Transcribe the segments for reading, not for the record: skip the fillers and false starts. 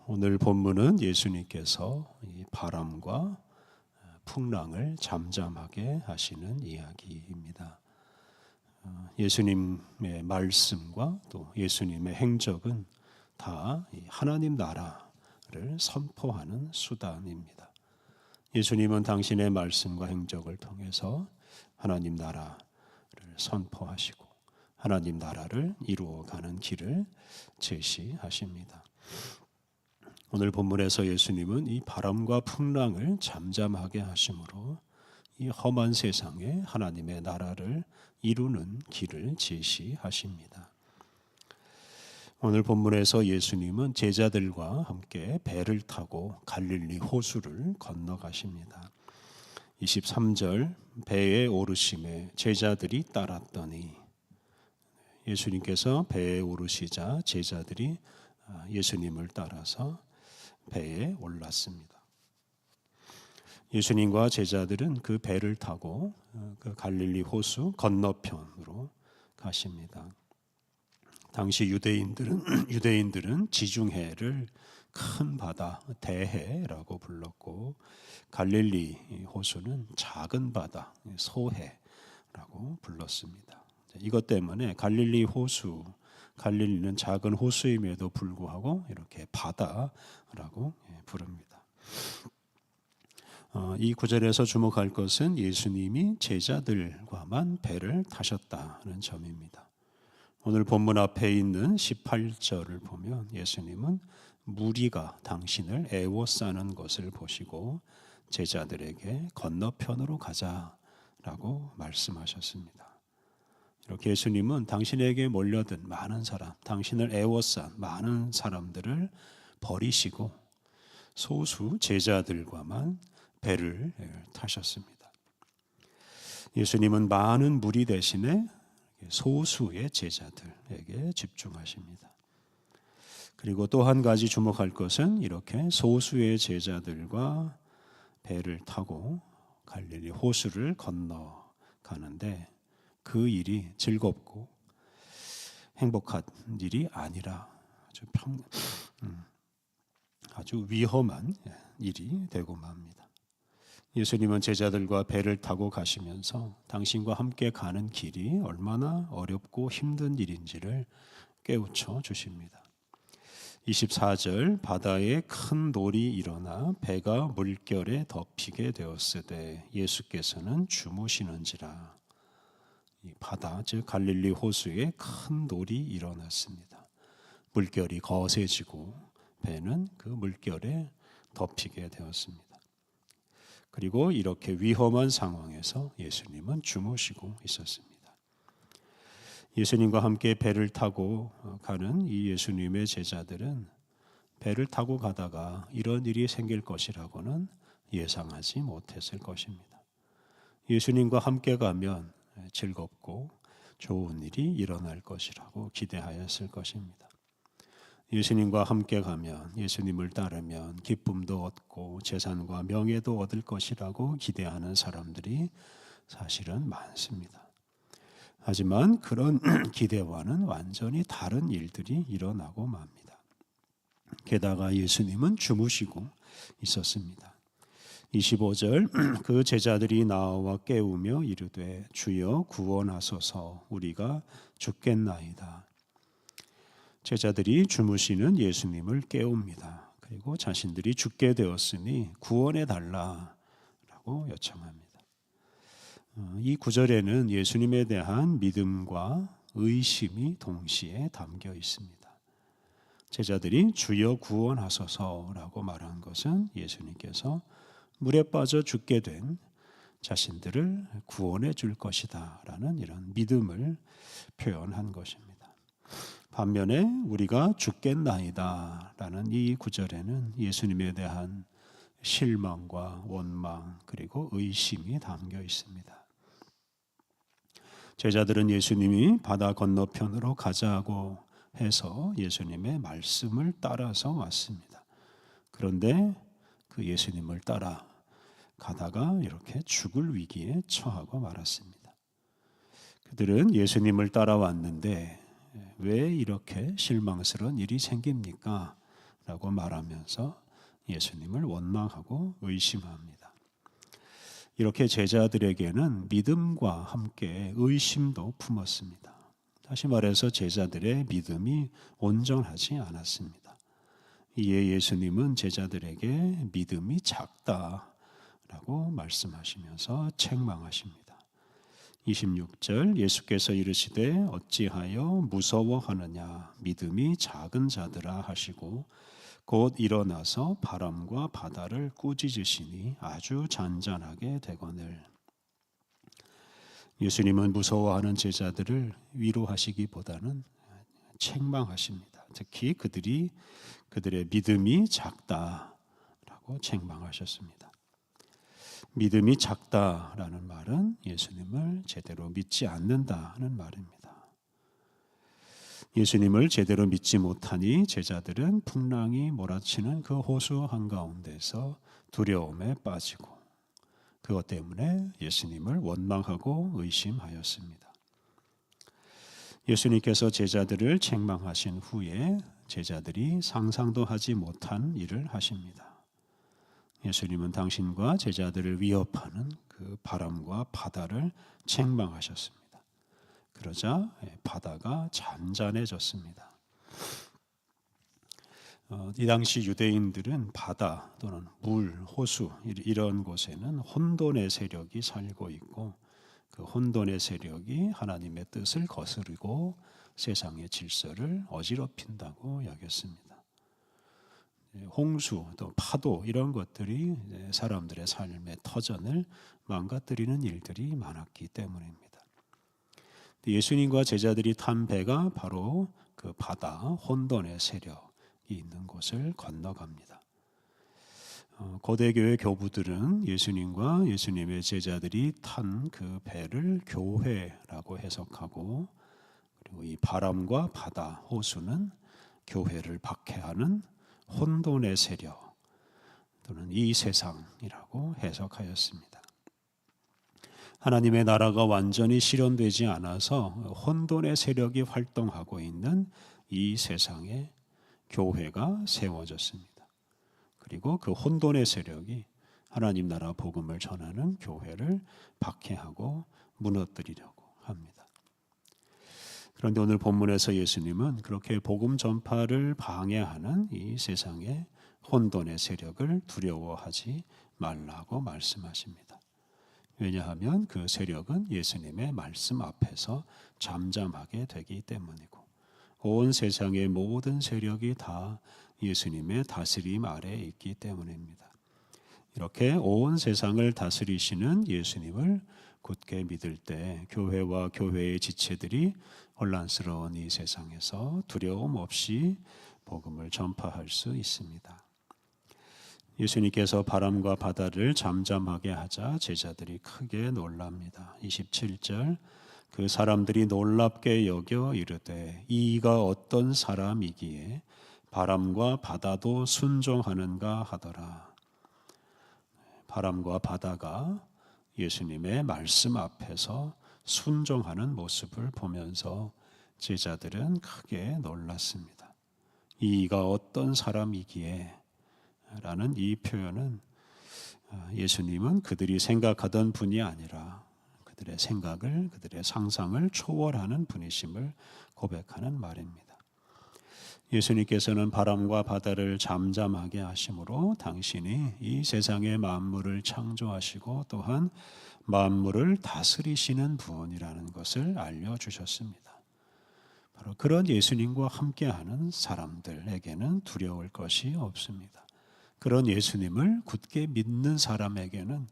오늘 본문은 예수님께서 이 바람과 풍랑을 잠잠하게 하시는 이야기입니다. 예수님의 말씀과 또 예수님의 행적은 다 하나님 나라를 선포하는 수단입니다. 예수님은 당신의 말씀과 행적을 통해서 하나님 나라를 선포하시고 하나님 나라를 이루어가는 길을 제시하십니다. 오늘 본문에서 예수님은 이 바람과 풍랑을 잠잠하게 하심으로 이 험한 세상에 하나님의 나라를 이루는 길을 제시하십니다. 오늘 본문에서 예수님은 제자들과 함께 배를 타고 갈릴리 호수를 건너가십니다. 23절 배에 오르심에 제자들이 따랐더니 예수님께서 배에 오르시자 제자들이 예수님을 따라서 배에 올랐습니다. 예수님과 제자들은 그 배를 타고 그 갈릴리 호수 건너편으로 가십니다. 당시 유대인들은 지중해를 큰 바다 대해라고 불렀고 갈릴리 호수는 작은 바다 소해라고 불렀습니다. 이것 때문에 갈릴리 호수, 갈릴리는 작은 호수임에도 불구하고 이렇게 바다라고 부릅니다. 이 구절에서 주목할 것은 예수님이 제자들과만 배를 타셨다는 점입니다. 오늘 본문 앞에 있는 18절을 보면 예수님은 무리가 당신을 애워싸는 것을 보시고 제자들에게 건너편으로 가자라고 말씀하셨습니다. 이렇게 예수님은 당신에게 몰려든 많은 사람, 당신을 애워싼 많은 사람들을 버리시고 소수 제자들과만 배를 타셨습니다. 예수님은 많은 무리 대신에 소수의 제자들에게 집중하십니다. 그리고 또 한 가지 주목할 것은 이렇게 소수의 제자들과 배를 타고 갈릴리 호수를 건너가는데 그 일이 즐겁고 행복한 일이 아니라 아주 위험한 일이 되고 맙니다. 예수님은 제자들과 배를 타고 가시면서 당신과 함께 가는 길이 얼마나 어렵고 힘든 일인지를 깨우쳐 주십니다. 24절 바다에 큰 돌이 일어나 배가 물결에 덮이게 되었으되 예수께서는 주무시는지라. 이 바다 즉 갈릴리 호수에 큰 돌이 일어났습니다. 물결이 거세지고 배는 그 물결에 덮이게 되었습니다. 그리고 이렇게 위험한 상황에서 예수님은 주무시고 있었습니다. 예수님과 함께 배를 타고 가는 이 예수님의 제자들은 배를 타고 가다가 이런 일이 생길 것이라고는 예상하지 못했을 것입니다. 예수님과 함께 가면 즐겁고 좋은 일이 일어날 것이라고 기대하였을 것입니다. 예수님과 함께 가면 예수님을 따르면 기쁨도 얻고 재산과 명예도 얻을 것이라고 기대하는 사람들이 사실은 많습니다. 하지만 그런 기대와는 완전히 다른 일들이 일어나고 맙니다. 게다가 예수님은 주무시고 있었습니다. 25절 그 제자들이 나와 깨우며 이르되 주여 구원하소서 우리가 죽겠나이다. 제자들이 주무시는 예수님을 깨웁니다. 그리고 자신들이 죽게 되었으니 구원해 달라라고 요청합니다. 이 구절에는 예수님에 대한 믿음과 의심이 동시에 담겨 있습니다. 제자들이 주여 구원하소서라고 말한 것은 예수님께서 물에 빠져 죽게 된 자신들을 구원해 줄 것이다 라는 이런 믿음을 표현한 것입니다. 반면에 우리가 죽겠나이다 라는 이 구절에는 예수님에 대한 실망과 원망 그리고 의심이 담겨 있습니다. 제자들은 예수님이 바다 건너편으로 가자고 해서 예수님의 말씀을 따라서 왔습니다. 그런데 그 예수님을 따라 가다가 이렇게 죽을 위기에 처하고 말았습니다. 그들은 예수님을 따라왔는데 왜 이렇게 실망스러운 일이 생깁니까? 라고 말하면서 예수님을 원망하고 의심합니다. 이렇게 제자들에게는 믿음과 함께 의심도 품었습니다. 다시 말해서 제자들의 믿음이 온전하지 않았습니다. 이에 예수님은 제자들에게 믿음이 작다라고 말씀하시면서 책망하십니다. 26절 예수께서 이르시되 어찌하여 무서워하느냐 믿음이 작은 자들아 하시고 곧 일어나서 바람과 바다를 꾸짖으시니 아주 잔잔하게 되거늘. 예수님은 무서워하는 제자들을 위로하시기보다는 책망하십니다. 특히 그들의 믿음이 작다라고 책망하셨습니다. 믿음이 작다라는 말은 예수님을 제대로 믿지 않는다는 말입니다. 예수님을 제대로 믿지 못하니 제자들은 풍랑이 몰아치는 그 호수 한가운데서 두려움에 빠지고 그것 때문에 예수님을 원망하고 의심하였습니다. 예수님께서 제자들을 책망하신 후에 제자들이 상상도 하지 못한 일을 하십니다. 예수님은 당신과 제자들을 위협하는 그 바람과 바다를 책망하셨습니다. 그러자 바다가 잔잔해졌습니다. 이 당시 유대인들은 바다 또는 물, 호수 이런 곳에는 혼돈의 세력이 살고 있고 그 혼돈의 세력이 하나님의 뜻을 거스르고 세상의 질서를 어지럽힌다고 여겼습니다. 홍수 또 파도 이런 것들이 사람들의 삶의 터전을 망가뜨리는 일들이 많았기 때문입니다. 예수님과 제자들이 탄 배가 바로 그 바다 혼돈의 세력이 있는 곳을 건너갑니다. 고대교회 교부들은 예수님과 예수님의 제자들이 탄 그 배를 교회라고 해석하고 그리고 이 바람과 바다 호수는 교회를 박해하는 혼돈의 세력 또는 이 세상이라고 해석하였습니다. 하나님의 나라가 완전히 실현되지 않아서 혼돈의 세력이 활동하고 있는 이 세상에 교회가 세워졌습니다. 그리고 그 혼돈의 세력이 하나님 나라 복음을 전하는 교회를 박해하고 무너뜨리려고 합니다. 그런데 오늘 본문에서 예수님은 그렇게 복음 전파를 방해하는 이 세상의 혼돈의 세력을 두려워하지 말라고 말씀하십니다. 왜냐하면 그 세력은 예수님의 말씀 앞에서 잠잠하게 되기 때문이고 온 세상의 모든 세력이 다 예수님의 다스림 아래에 있기 때문입니다. 이렇게 온 세상을 다스리시는 예수님을 굳게 믿을 때 교회와 교회의 지체들이 혼란스러운 이 세상에서 두려움 없이 복음을 전파할 수 있습니다. 예수님께서 바람과 바다를 잠잠하게 하자 제자들이 크게 놀랍니다. 27절 그 사람들이 놀랍게 여겨 이르되 이가 어떤 사람이기에 바람과 바다도 순종하는가 하더라. 바람과 바다가 예수님의 말씀 앞에서 순종하는 모습을 보면서 제자들은 크게 놀랐습니다. 이가 어떤 사람이기에 라는 이 표현은 예수님은 그들이 생각하던 분이 아니라 그들의 생각을, 그들의 상상을 초월하는 분이심을 고백하는 말입니다. 예수님께서는 바람과 바다를 잠잠하게 하심으로 당신이 이 세상의 만물을 창조하시고 또한 만물을 다스리시는 분이라는 것을 알려주셨습니다. 바로 그런 예수님과 함께하는 사람들에게는 두려울 것이 없습니다. 그런 예수님을 굳게 믿는 사람에게는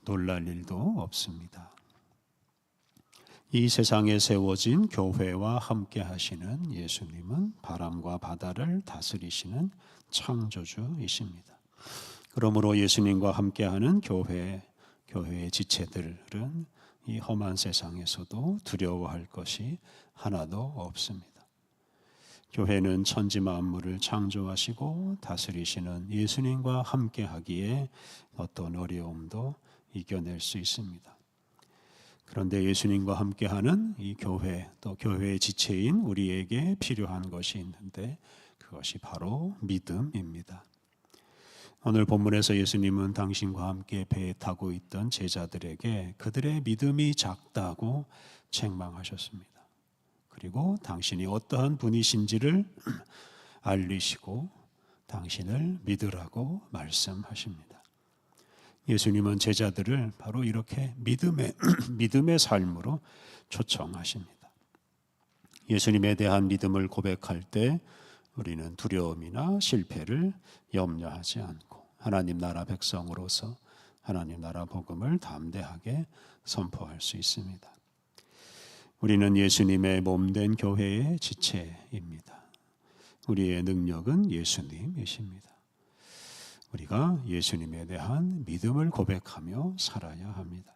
놀랄 일도 없습니다. 이 세상에 세워진 교회와 함께 하시는 예수님은 바람과 바다를 다스리시는 창조주이십니다. 그러므로 예수님과 함께하는 교회의 지체들은 이 험한 세상에서도 두려워할 것이 하나도 없습니다. 교회는 천지 만물을 창조하시고 다스리시는 예수님과 함께하기에 어떤 어려움도 이겨낼 수 있습니다. 그런데 예수님과 함께하는 이 교회 또 교회의 지체인 우리에게 필요한 것이 있는데 그 그것이 바로 믿음입니다. 오늘 본문에서 예수님은 당신과 함께 배에 타고 있던 제자들에게 그들의 믿음이 작다고 책망하셨습니다. 그리고 당신이 어떠한 분이신지를 알리시고 당신을 믿으라고 말씀하십니다. 예수님은 제자들을 바로 이렇게 믿음의 삶으로 초청하십니다. 예수님에 대한 믿음을 고백할 때 우리는 두려움이나 실패를 염려하지 않고 하나님 나라 백성으로서 하나님 나라 복음을 담대하게 선포할 수 있습니다. 우리는 예수님의 몸된 교회의 지체입니다. 우리의 능력은 예수님이십니다. 우리가 예수님에 대한 믿음을 고백하며 살아야 합니다.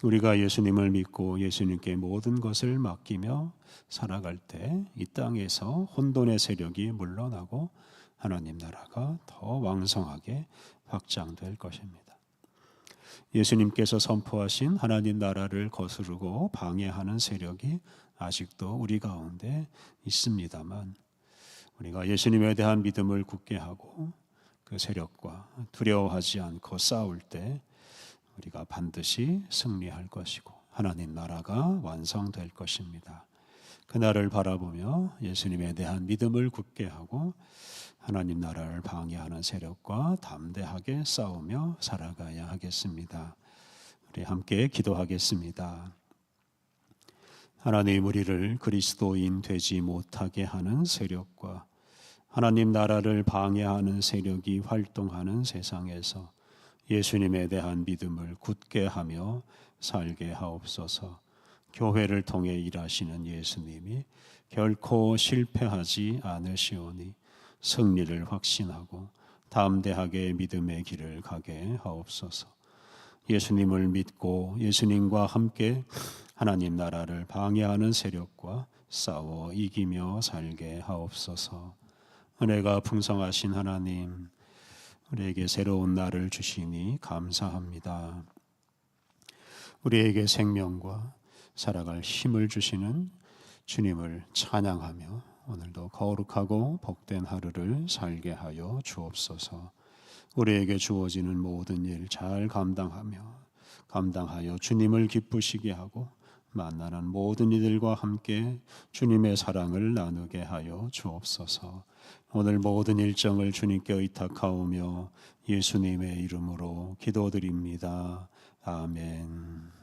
우리가 예수님을 믿고 예수님께 모든 것을 맡기며 살아갈 때 이 땅에서 혼돈의 세력이 물러나고 하나님 나라가 더 왕성하게 확장될 것입니다. 예수님께서 선포하신 하나님 나라를 거스르고 방해하는 세력이 아직도 우리 가운데 있습니다만 우리가 예수님에 대한 믿음을 굳게 하고 그 세력과 두려워하지 않고 싸울 때 우리가 반드시 승리할 것이고 하나님 나라가 완성될 것입니다. 그날을 바라보며 예수님에 대한 믿음을 굳게 하고 하나님 나라를 방해하는 세력과 담대하게 싸우며 살아가야 하겠습니다. 우리 함께 기도하겠습니다. 하나님, 우리를 그리스도인 되지 못하게 하는 세력과 하나님 나라를 방해하는 세력이 활동하는 세상에서 예수님에 대한 믿음을 굳게 하며 살게 하옵소서. 교회를 통해 일하시는 예수님이 결코 실패하지 않으시오니 승리를 확신하고 담대하게 믿음의 길을 가게 하옵소서. 예수님을 믿고 예수님과 함께 하나님 나라를 방해하는 세력과 싸워 이기며 살게 하옵소서. 은혜가 풍성하신 하나님, 우리에게 새로운 날을 주시니 감사합니다. 우리에게 생명과 살아갈 힘을 주시는 주님을 찬양하며 오늘도 거룩하고 복된 하루를 살게 하여 주옵소서. 우리에게 주어지는 모든 일 잘 감당하여 주님을 기쁘시게 하고 만나는 모든 이들과 함께 주님의 사랑을 나누게 하여 주옵소서. 오늘 모든 일정을 주님께 의탁하오며 예수님의 이름으로 기도드립니다. 아멘.